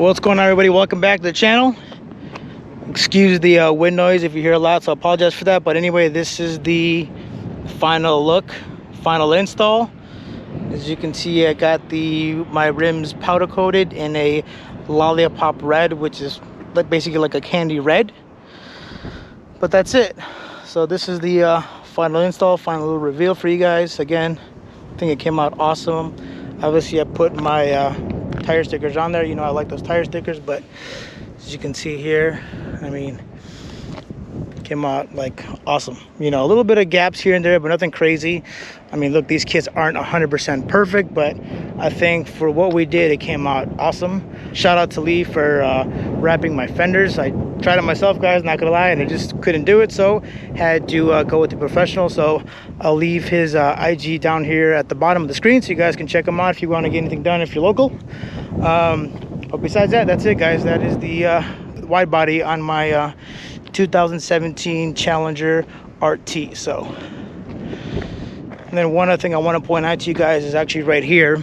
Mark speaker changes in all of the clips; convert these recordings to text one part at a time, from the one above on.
Speaker 1: What's going on, everybody? Welcome back to the channel. Excuse the wind noise if you hear a lot, so I apologize for that. But anyway, this is the final look, final install. As you can see, I got my rims powder coated in a lollipop red, which is basically like a candy red. But that's it. So this is the final install, final little reveal for you guys. Again, I think it came out awesome. Obviously, I put my tire stickers on there. You know, I like those tire stickers, but as you can see here, I mean, came out like awesome. You know, a little bit of gaps here and there, but nothing crazy. I mean, look, these kits aren't 100% perfect, but I think for what we did, it came out awesome. Shout out to Lee for wrapping my fenders. I tried it myself, guys, not gonna lie, and I just couldn't do it, so had to go with the professional. So I'll leave his IG down here at the bottom of the screen so you guys can check him out if you want to get anything done if you're local. But besides that, that's it, guys. That is the wide body on my 2017 Challenger RT. So, and then one other thing I want to point out to you guys is actually right here.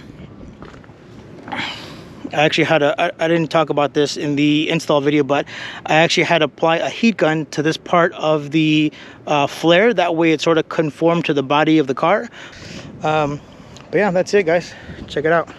Speaker 1: I actually had I didn't talk about this in the install video, but I actually had to apply a heat gun to this part of the flare. That way it sort of conformed to the body of the car. But yeah, that's it, guys. Check it out.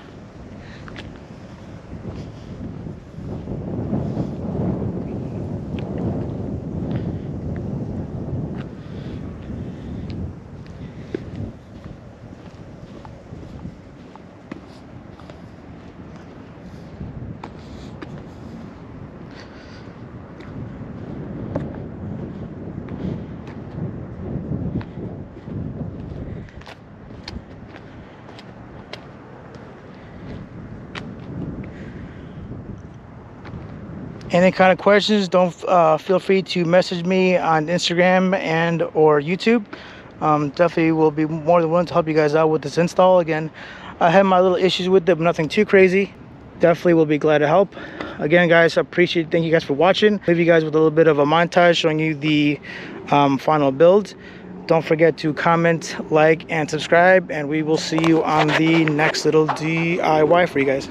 Speaker 1: Any kind of questions, don't feel free to message me on Instagram and or YouTube. Definitely will be more than willing to help you guys out with this install. Again, I had my little issues with it, but nothing too crazy. Definitely will be glad to help. Again, guys, I appreciate it. Thank you guys for watching. Leave you guys with a little bit of a montage showing you the final build. Don't forget to comment, like, and subscribe, and we will see you on the next little DIY for you guys.